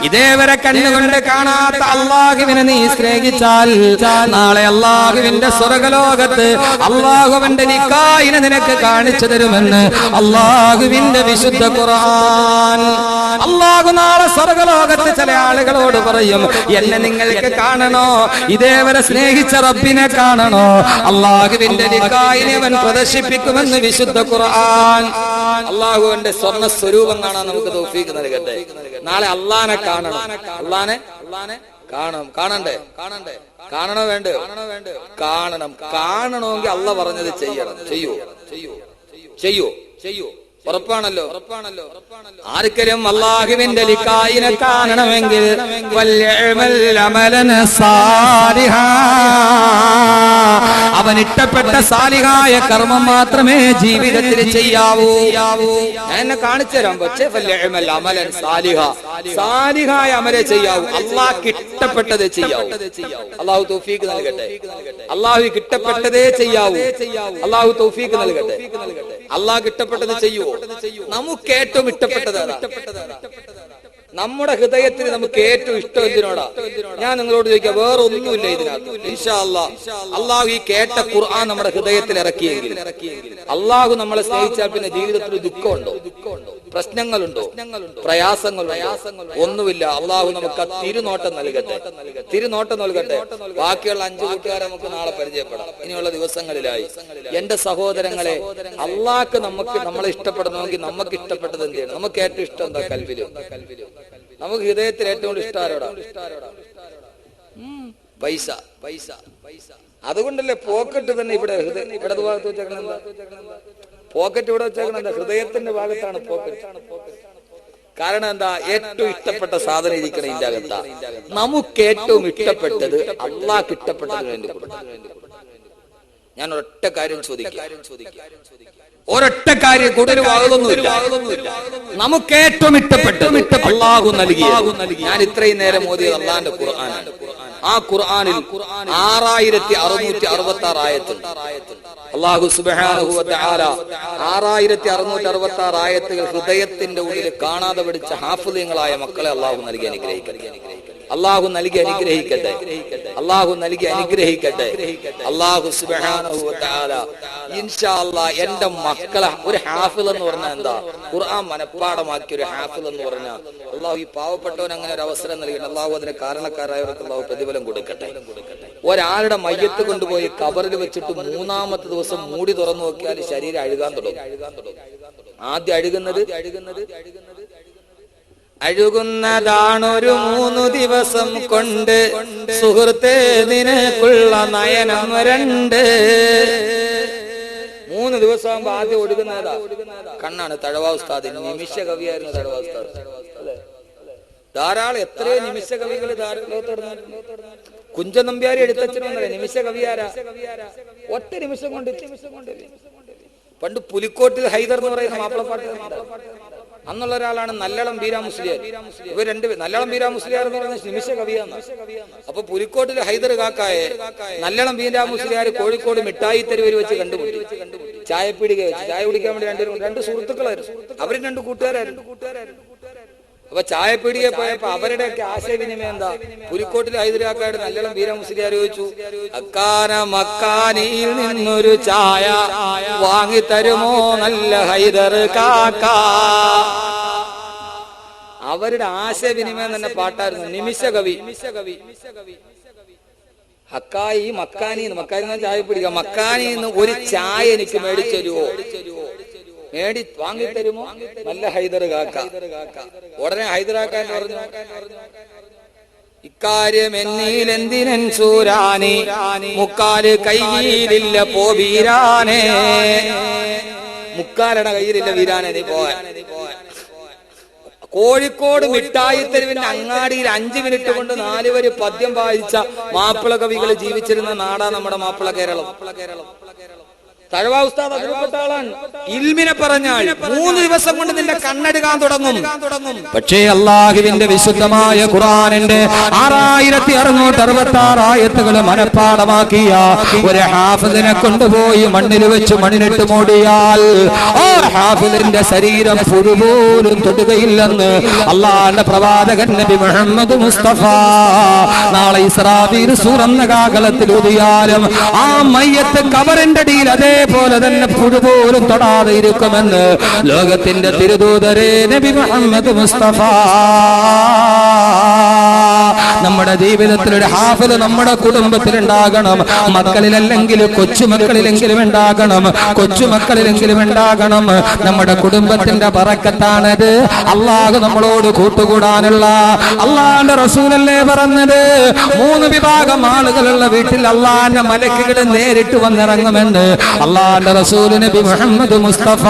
ഇതേവരെ കണ്ണുകൊണ്ട് കാണാത്ത അള്ളാഹുവിനെ നീ സ്നേഹിച്ചാൽ നാളെ അള്ളാഹുവിന്റെ സ്വർഗലോകത്ത് അള്ളാഹുവിന്റെ നിക്കായിനെ നിനക്ക് കാണിച്ചു തരുമെന്ന് അള്ളാഹുവിന്റെ വിശുദ്ധ ഖുർആൻ. അള്ളാഹു നാളെ സ്വർഗലോകത്ത് ചില ആളുകളോട് പറയും, എന്നെ നിങ്ങൾക്ക് കാണണോ? ഇതേവരെ സ്നേഹിച്ച റബ്ബിനെ കാണണോ? അള്ളാഹുവിന്റെ നിക്കായിനെ അവൻ പ്രദർശിപ്പിക്കുമെന്ന് വിശുദ്ധ ഖുർആൻ. അള്ളാഹുവിന്റെ സ്വർണ്ണ സ്വരൂപം കാണാൻ നമുക്ക് തൗഫീഖ് നൽകട്ടെ. നാളെ അള്ളാനെ കാണണം. അള്ളാനെ കാണണോ വേണ്ടേ? കാണണം. കാണണമെങ്കിൽ അള്ളാഹ് പറഞ്ഞത് ചെയ്യണം. ചെയ്യോ ഉറപ്പാണല്ലോ. ആർക്കലും അല്ലാഹുവിന്റെ ലിഖായിനെ കാണണമെങ്കിൽ അവൻ ഇഷ്ടപ്പെട്ട സാലിഹായ കർമ്മം മാത്രമേ ജീവിതത്തിൽ ചെയ്യാവൂ. എന്നെ കാണിച്ചു തരാം. പക്ഷേ സാലിഹായ അമലെ ചെയ്യാവൂ. അള്ളാഹ്ക്ക് ഇഷ്ടപ്പെട്ടതേ ചെയ്യാവൂ. അള്ളാഹു തൗഫീഖ് നൽകട്ടെ. അള്ളാഹു ഇഷ്ടപ്പെട്ടതേ ചെയ്യാവൂ. അള്ളാഹു തൗഫീഖ് നൽകട്ടെ. അള്ളാഹ്ക്ക് ഇഷ്ടപ്പെട്ടത് ചെയ്യൂ. നമുക്ക് ഏറ്റവും ഇഷ്ടപ്പെട്ടതാണ്. നമ്മുടെ ഹൃദയത്തിൽ നമുക്ക് ഏറ്റവും ഇഷ്ടം എന്തിനോടാ? ഞാൻ നിങ്ങളോട് ചോദിക്കാം, വേറെ ഒന്നുമില്ല ഇതിനകത്ത്. ഇൻഷാ അല്ലാഹ് അള്ളാഹു ഈ കേട്ട ഖുർആൻ നമ്മുടെ ഹൃദയത്തിൽ ഇറക്കിയെങ്കിൽ, അള്ളാഹു നമ്മളെ സ്നേഹിച്ചാൽ പിന്നെ ജീവിതത്തിൽ ദുഃഖമുണ്ടോ? പ്രശ്നങ്ങളുണ്ടോ? പ്രയാസങ്ങളുണ്ടോ? ഒന്നുമില്ല. അള്ളാഹു നമുക്ക് തിരുനോട്ടം നൽകട്ടെ. ബാക്കിയുള്ള 5 കൂട്ടുകാരെ നമുക്ക് നാളെ പരിചയപ്പെടാം ഇനിയുള്ള ദിവസങ്ങളിലായി. എന്റെ സഹോദരങ്ങളെ, അള്ളാഹ്ക്ക് നമ്മളെ ഇഷ്ടപ്പെടണമെങ്കിൽ നമുക്ക് ഇഷ്ടപ്പെട്ടത് എന്ത് ചെയ്യണം? നമുക്ക് ഏറ്റവും ഇഷ്ടം എന്താ? കൽബിലും. നമുക്ക് ഹൃദയത്തിൽ ഏറ്റവും കൂടുതൽ ഇഷ്ടം ആരോടാ? പൈസ. അതുകൊണ്ടല്ലേ പോക്കറ്റ് തന്നെ ഇവിടെ ഇടത് ഭാഗത്ത് വെച്ചേക്കണം. എന്താ പോക്കറ്റ് ഇവിടെ വെച്ചേക്കണം? എന്താ? ഹൃദയത്തിന്റെ ഭാഗത്താണ് പോക്കറ്റ്. കാരണം എന്താ? ഏറ്റവും ഇഷ്ടപ്പെട്ട സാധനം ഇരിക്കണം ഇതിന്റെ അകത്താ. നമുക്ക് ഏറ്റവും ഇഷ്ടപ്പെട്ടത് അള്ളാഹ്ക്ക് ഇഷ്ടപ്പെട്ടതിന് വേണ്ടി കൊടുക്കണം. ഞാൻ ഒരൊറ്റ കാര്യം ചോദിക്കാം. ഒരൊറ്റ കാര്യം, കൂടുതൽ വാദമൊന്നുമില്ല. നമുക്ക് ഏറ്റവും ഇഷ്ടപ്പെട്ടത് അള്ളാഹു നൽകിയ. ഞാൻ ഇത്രയും നേരം ഓതിയത് അള്ളാഹിന്റെ ഖുർആനാണ്. ആ ഖുർആനിൽ 6666 ആയത്തുണ്ട്. അല്ലാഹു സുബ്ഹാനഹു വ തആല 6666 ആയത്തുകൾ ഹൃദയത്തിന്റെ ഉള്ളിൽ കാണാതെ പഠിച്ച ഹാഫിളീങ്ങളായ മക്കളെ അല്ലാഹു നൽകി അനുഗ്രഹിക്കട്ടെ. അല്ലാഹു നൽകി അനുഗ്രഹിക്കട്ടെ. അല്ലാഹു സുബ്ഹാനഹു വ തആല ഇൻഷാ അല്ലാഹ് എന്റെ മക്കളെ ഒരു ഹാഫിൾ എന്ന് പറഞ്ഞാൽ എന്താ? ഖുർആൻ മനഃപ്പാഠമാക്കിയ ഒരു ഹാഫിൾ എന്ന് പറഞ്ഞാൽ അല്ലാഹു ഈ പാവപ്പെട്ടവൻ അങ്ങനെ ഒരു അവസരം നൽകട്ടെ. അല്ലാഹു അതിന് കാരണക്കാരായവർക്ക് അല്ലാഹു പ്രതിഫലം കൊടുക്കട്ടെ. ഒരാളുടെ മയ്യത്ത് കൊണ്ടുപോയി കബറിൽ വെച്ചിട്ട് 3-ാമത്തെ ദിവസം മൂടി തുറന്നു നോക്കിയാൽ ശരീരം അഴുകാൻ തുടങ്ങും. ആദ്യം അഴുകുന്നതാണൊരു 3 ദിവസം കൊണ്ട് സുഹൃത്തേ നിനക്കുള്ള നയനം 2. 3 ദിവസം ആകുമ്പോ ആദ്യം ഒടുക്കുന്നതാ കണ്ണാണ്. തഴവാ ഉസ്താദ് നിമിഷ കവിയായിരുന്നു. തഴവാ ഉസ്താദ് ധാരാളം എത്രയോ നിമിഷ കവികൾ കുഞ്ചൻ നമ്പ്യാരി എടുത്തച്ഛനൊന്നല്ലേ നിമിഷ കവിയാരാ? ഒറ്റ നിമിഷം കൊണ്ട്. പണ്ട് പുലിക്കോട്ടിൽ ഹൈദർ എന്ന് പറയുന്ന മാപ്പിളപ്പാട്ട് അന്നുള്ള ഒരാളാണ് നല്ലളം ബീരാ മുസ്ലിയാർ. ഇവർ നല്ലളം ബീരാ മുസ്ലിയാർ എന്ന് പറയുന്ന നിമിഷ കവിയാണ്. അപ്പൊ പുലിക്കോട്ടിൽ ഹൈദർ കാക്കായെ നല്ലളം ബീരാ മുസ്ലിയാർ കോഴിക്കോട് മിഠായി തെരുവിൽ വെച്ച് കണ്ടുമുട്ടി. ചായപ്പീടിക വെച്ച് ചായ കുടിക്കാൻ വേണ്ടി 2 സുഹൃത്തുക്കളായിരുന്നു. അവരും 2 കൂട്ടുകാരായിരുന്നു. അപ്പൊ ചായപ്പീടിയെ പോയപ്പോ അവരുടെയൊക്കെ ആശയവിനിമയം എന്താ? പുലിക്കോട്ടിലെ ഹൈദരാക്കാരുടെ നല്ലളം ബീരാ മുസ്ലിയാർ ചോദിച്ചു, അക്കാന മക്കാനിയിൽ നിന്നൊരു ചായ വാങ്ങിത്തരുമോ നല്ല ഹൈദർ കാക്ക? അവരുടെ ആശയവിനിമയം തന്നെ പാട്ടായിരുന്നു. നിമിഷ കവി. ഹക്കായി മക്കാനി ചായ പിടിക്കുക. മക്കാനിന്ന് ഒരു ചായ എനിക്ക് മേടിച്ചരുവോ? വാങ്ങിത്തരുമോ നല്ല ഹൈദർ കാക്ക? ഉടനെ ഹൈദരാക്കാൻ പറഞ്ഞു, ഇക്കാര്യം എന്നീലെന്തിനൻ സൂരാനി മുക്കാല് കയ്യിലില്ല പോ വീരാനെ. മുക്കാലയുടെ കയ്യിലില്ല വീരാനെ, നീ പോകാൻ. കോഴിക്കോട് മിഠായി തെരുവിന്റെ അങ്ങാടിയിൽ 5 മിനിറ്റ് കൊണ്ട് 4 വരി പദ്യം വായിച്ച മാപ്പിള കവികൾ ജീവിച്ചിരുന്ന നാടാ നമ്മുടെ മാപ്പിള കേരളം. തഴവ ഉസ്താദ് അതിൽപ്പെട്ട ആളാണ്. ഇൽമിനെ പറഞ്ഞാൽ 3 ദിവസം കൊണ്ട് നിന്റെ കണ്ണെടുക്കാൻ തുടങ്ങും. പക്ഷേ അല്ലാഹുവിന്റെ വിശുദ്ധമായ ഖുർആനിന്റെ 6666 ആയത്തുകൾ മനഃപ്പാഠമാക്കിയ ഒരു ഹാഫിദിനെ കൊണ്ടുപോയി മണ്ണിൽ വെച്ച് മണ്ണിനിട്ട് മൂടിയാൽ ആ ഹാഫിദിന്റെ ശരീരം പുഴുപോലും തൊടുകയില്ലെന്ന് അല്ലാഹുവിന്റെ പ്രവാചകൻ നബി മുഹമ്മദ് മുസ്തഫ. നാളെ ഇസ്രാഫീൽ സൂറന്ന കാഹളത്തിൽ ഊതിയാലും ആ മയ്യത്ത് ഖബറിന്റെ അടിയിൽ അതേപോലെ തന്നെ പുഴുപോലും തൊടാതെ ഇരിക്കുമെന്ന് ലോകത്തിന്റെ തിരുദൂതരെ നബി മുഹമ്മദ് മുസ്തഫ. നമ്മുടെ ജീവിതത്തിൽ ഒരു ഹാഫിദ് നമ്മുടെ കുടുംബത്തിൽ ഉണ്ടാകണം. മക്കളിലല്ലെങ്കിൽ കൊച്ചുമക്കളിലെങ്കിലും ഉണ്ടാകണം, കൊച്ചുമക്കളിലെങ്കിലും ഉണ്ടാകണം. നമ്മുടെ കുടുംബത്തിന്റെ ബറക്കത്താണത്. അല്ലാഹു നമ്മളോട് കൂട്ടുകൂടാനുള്ള അല്ലാഹുവിന്റെ റസൂലല്ലേ പറഞ്ഞത്, 3 വിഭാഗം ആളുകളുള്ള വീട്ടിൽ അല്ലാഹുവിന്റെ മലക്കുകൾ നേരിട്ട് വന്നിറങ്ങുമെന്ന് അല്ലാഹുവിന്റെ റസൂൽ നബി മുഹമ്മദ് മുസ്തഫ.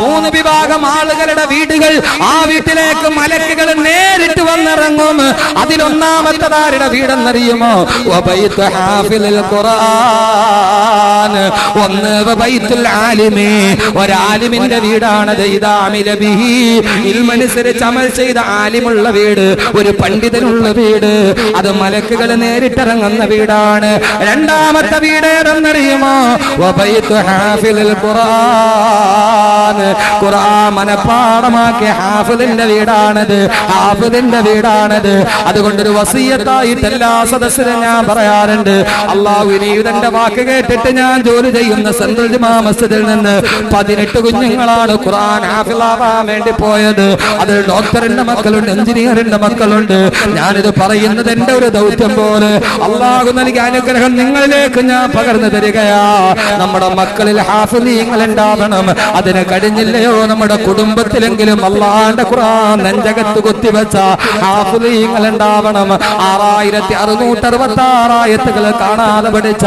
3 വിഭാഗം ആളുകളുടെ വീടുകൾ, ആ വീട്ടിലേക്ക് മലക്കുകൾ നേരിട്ട് വന്നിറങ്ങും. അതിലൊന്നാമത്തതാരുടെ വീടെന്നറിയുമോ? വബൈത്തു ഹാഫിളുൽ ഖുർആൻ. ഒന്ന് വബൈത്തുൽ ആലിമി, ഒരാലിമിന്റെ വീടാണത്. ഇദാ അമില ബിഹി, ഇൽമനുസരിച്ച് അമൽ ചെയ്ത ആലിമുള്ള വീട്, ഒരു പണ്ഡിതനുള്ള വീട്, അത് മലക്കുകൾ നേരിട്ടിറങ്ങുന്ന വീടാണ്. രണ്ടാമത്തെ വീട് ഏതെന്നറിയുമോ? വബൈത്തു ഹാഫിളുൽ ഖുർആൻ. ഖുർആൻ മനഃപ്പാഠമാക്കിയ ഹാഫിളിന്റെ വീടാണത്, ഹാഫിളിന്റെ വീടാണത്. അതുകൊണ്ടൊരു വസിയത്തായിട്ട് എല്ലാ സദസ്സിനും ഞാൻ പറയാറുണ്ട്, അല്ലാഹു ഇനി ഇതെന്റെ വാക്ക് കേട്ടിട്ട് ഞാൻ ജോലി ചെയ്യുന്ന സെൻട്രൽ ജുമാ മസ്ജിദിൽ നിന്ന് 18 കുഞ്ഞുങ്ങളാണ് ഖുർആൻ ഹാഫിളാവാൻ വേണ്ടി പോയത്. അതിൽ ഡോക്ടറിന്റെ മക്കളുണ്ട്, എഞ്ചിനീയറിന്റെ മക്കളുണ്ട്. ഞാനിത് പറയുന്നത് എന്റെ ഒരു ദൗത്യം പോലെ അല്ലാഹു നൽകിയ അനുഗ്രഹം നിങ്ങളിലേക്ക് ഞാൻ പകർന്നു തരികയാ. നമ്മുടെ മക്കളിൽ ഹാഫിളീങ്ങൾ ഉണ്ടാവണം. അതിന് കഴിഞ്ഞില്ലയോ നമ്മുടെ കുടുംബത്തിലെങ്കിലും അല്ലാഹുവിന്റെ ഖുർആൻ നെഞ്ചകത്ത് കുത്തിവെച്ച ഹാഫിളീങ്ങൾ ഉണ്ടാവണം. 6666 ആയത്തുകൾ കാണാതെ പഠിച്ച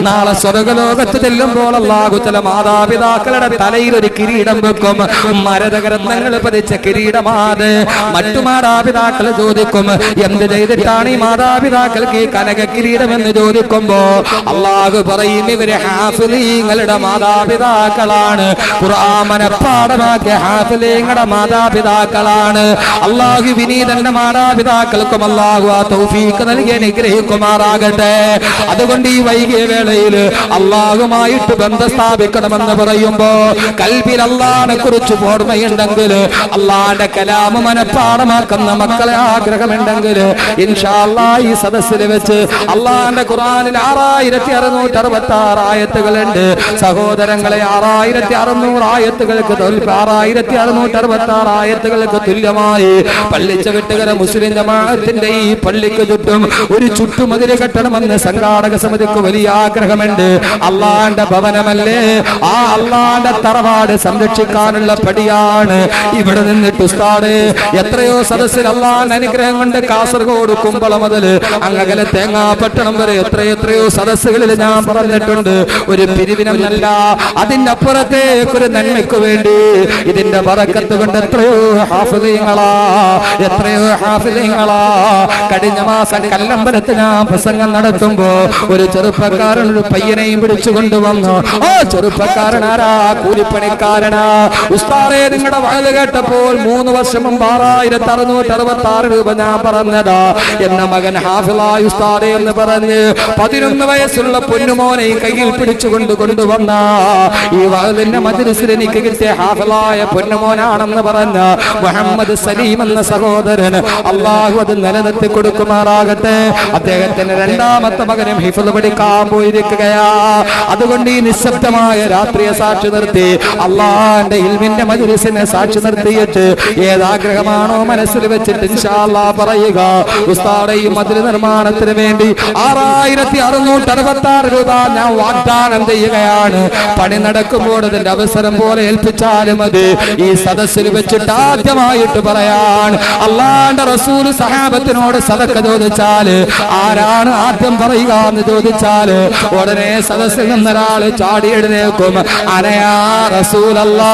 നാളെ സ്വർഗ്ഗലോകത്ത് ചെല്ലുമ്പോൾ അല്ലാഹു ചില മാതാപിതാക്കളുടെ തലയിൽ ഒരു കിരീടം വെക്കും. മരതകരത്നങ്ങൾ പതിച്ച കിരീടമാത്. മറ്റു മാതാപിതാക്കൾ ചോദിക്കും, എന്ത് ചെയ്തിട്ടാണ് ഈ മാതാപിതാക്കൾക്ക് ഈ കനക കിരീടം എന്ന് ചോദിക്കുമ്പോ അല്ലാഹു പറയും, ഇവര് ഹാഫിളീങ്ങളുടെ മാതാപിതാക്കളാണ്, ഖുർആൻ മനഃപ്പാഠമാക്കിയ ഹാഫിളീങ്ങളുടെ മാതാപിതാക്കളാണ്. അല്ലാഹു വിനീതന്റെ മാതാപിതാക്കൾക്കും അല്ലാഹു ആ തൗഫീഖ് നൽകി അനുഗ്രഹിക്കുമാറാകട്ടെ. അതുകൊണ്ട് ഈ വൈകിയ വേളയിൽ അല്ലാഹുമായിട്ട് ബന്ധം സ്ഥാപിക്കണമെന്ന് പറയുമ്പോ കൽബിൽ അല്ലാഹുവിനെ കുറിച്ച് ഓർമ്മയുണ്ടെങ്കിൽ, അല്ലാഹുവിന്റെ കലാം മനഃപ്പാഠമാക്കുന്ന മക്കളെ ആഗ്രഹമുണ്ടെങ്കിൽ ഇൻഷാ അല്ലാഹ് ഈ സദസ്സിൽ വെച്ച് അല്ലാഹുവിന്റെ ഖുർആനിൽ 6666 ആയത്തുകളുണ്ട്. സഹോദരങ്ങളെ, 6600 ആയത്തുകൾക്ക് 6666 ആയത്തുകൾക്ക് തുല്യമായി പള്ളിച്ചവിട്ടുകര മുസ്ലിം ജമാഅത്തിന്റെ ഈ പള്ളിക്ക് ചുറ്റും ഒരു ചുറ്റുമതില് കെട്ടണമെന്ന് സംഘാടക സമിതിക്ക് വലിയ ആഗ്രഹമുണ്ട്. അല്ലാഹുവിന്റെ ഭവനമല്ലേ, ആ അല്ലാഹുവിന്റെ തറവാട് സംരക്ഷിക്കാനുള്ള പടിയാണ്. ഇവിടെ നിന്നിട്ട് ഉസ്താദേ എത്രയോ സദസ്സിൽ അല്ലാഹുവിന്റെ അനുഗ്രഹം കൊണ്ട് കാസർഗോഡ് കുമ്പള മുതൽ അങ്ങകലെ തേങ്ങാപട്ടണം വരെ എത്രയോ സദസ്സുകളിൽ ഞാൻ പറഞ്ഞിട്ടുണ്ട്. ഒരു പിരിവിനല്ല, അതിന്റെ അപ്പുറത്തേക്ക് ഒരു നന്മയ്ക്ക് വേണ്ടി ഇതിന്റെ ബറക്കത്ത് കൊണ്ട് എത്രയോ ഹാഫിളീങ്ങളാ. കഴിഞ്ഞ മാസം കല്ലമ്പലത്ത് ഞാൻ പ്രസംഗം നടത്തുമ്പോ ഒരു ചെറുപ്പക്കാരൻ ഒരു പയ്യനെയും പിടിച്ചു കൊണ്ടുവന്നു. ആ ചെറുപ്പക്കാരൻ ആരാ? കൂലിപ്പണിക്കാരനാ. ഉസ്താദേ നിങ്ങളുടെ വയത് കേട്ടപ്പോൾ 3 വർഷം മുമ്പ് 6666 രൂപ ഞാൻ പറഞ്ഞതാ. എന്റെ മകൻ ഹാഫിളായി ഉസ്താദേ എന്ന് പറഞ്ഞ് 11 വയസ്സുള്ള പൊന്നുമോനെ കയ്യിൽ പിടിച്ചുകൊണ്ട് കൊണ്ടുവന്ന ഈ വയലിന്റെ മജ്‌ലിസിൽ എനിക്ക് കിട്ടിയ ഹാഫിളായ പൊന്നുമോനാണെന്ന് പറഞ്ഞ മുഹമ്മദ് സലീം എന്ന സഹോദരൻ അല്ലാഹു അത് നിലനിർത്തി കൊടുക്കുമാറാകട്ടെ. അദ്ദേഹത്തിന് രണ്ടാമത്തെ മകനും ഹിഫ്ള് പഠിക്കാൻ പോയിരിക്കുകയാ. അതുകൊണ്ട് ഈ നിശബ്ദമായ രാത്രിയെ സാക്ഷി നിർത്തി അല്ലാഹുവിന്റെ ഇൽമിന്റെ മജ്‌ലിസിനെ സാക്ഷി നിർത്തിയിട്ട് ഏതാഗ്രഹമാണോ മനസ്സിൽ വെച്ചിട്ട് ഇൻഷാ അല്ലാഹ് പറയുക. ഉസ്താദേ ഈ മദ്രസ നിർമ്മാണത്തിന് വേണ്ടി 6666 രൂപ ഞാൻ വാഗ്ദാനം ചെയ്യുകയാണ്. പണി നടക്കുമ്പോൾ അതിന്റെ അവസരം പോലെ ഏൽപ്പിച്ചാലും മതി. ഈ സദസ്സിൽ വെച്ചിട്ട് ആദ്യമായിട്ട് പറയാൻ അല്ലാഹുവിന്റെ റസൂൽ സഹാബത്തിനോട് സദക്ക ചോദിച്ചാല് ആരാണ് ആദ്യം പറയുക എന്ന് ചോദിച്ചാല് ഉടനെ സദസ്സിൽ നിന്നൊരാൾ ചാടി എഴുന്നേൽക്കും. അനയാ റസൂലല്ലാഹ്,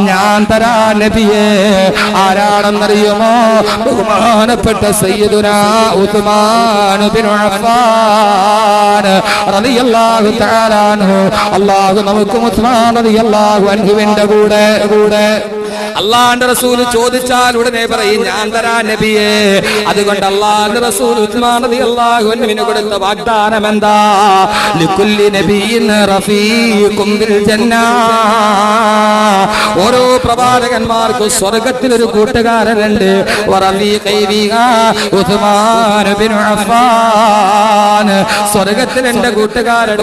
ഞാൻ തരാ നബിയേ. ആരാണെന്നറിയുമോ? ബഹുമാനപ്പെട്ട സയ്യിദുനാ ഉസ്മാൻ ബിൻ അഫ്ഫാൻ റളിയല്ലാഹു തആല അൻഹു. അല്ലാഹു നമുക്ക് ഉസ്മാൻ റളിയല്ലാഹു അൻഹുവിന്റെ കൂടെ അള്ളാന്റെ റസൂൽ ചോദിച്ചാൽ ഉടനെ പറയും ഞാൻ തരാ നബിയേ. അതുകൊണ്ട് അള്ളാന്റെ റസൂൽ ഉസ്മാൻ റളിയല്ലാഹു അൻഹുവിന് കൊടുത്ത വാഗ്ദാനം എന്താ? ലികുല്ലി നബിയിൻ റഫീഖും ബിൽ ജന്നാ. ഓരോ പ്രവാചകന്മാർക്കും സ്വർഗ്ഗത്തിൽ ഒരു കൂട്ടുകാരനുണ്ട്. വറഫീഖി ബിഹാ ഉസ്മാൻ ബിൻ അഫ്ഫാൻ. സ്വർഗ്ഗത്തിൽ എന്റെ കൂട്ടുകാരൻ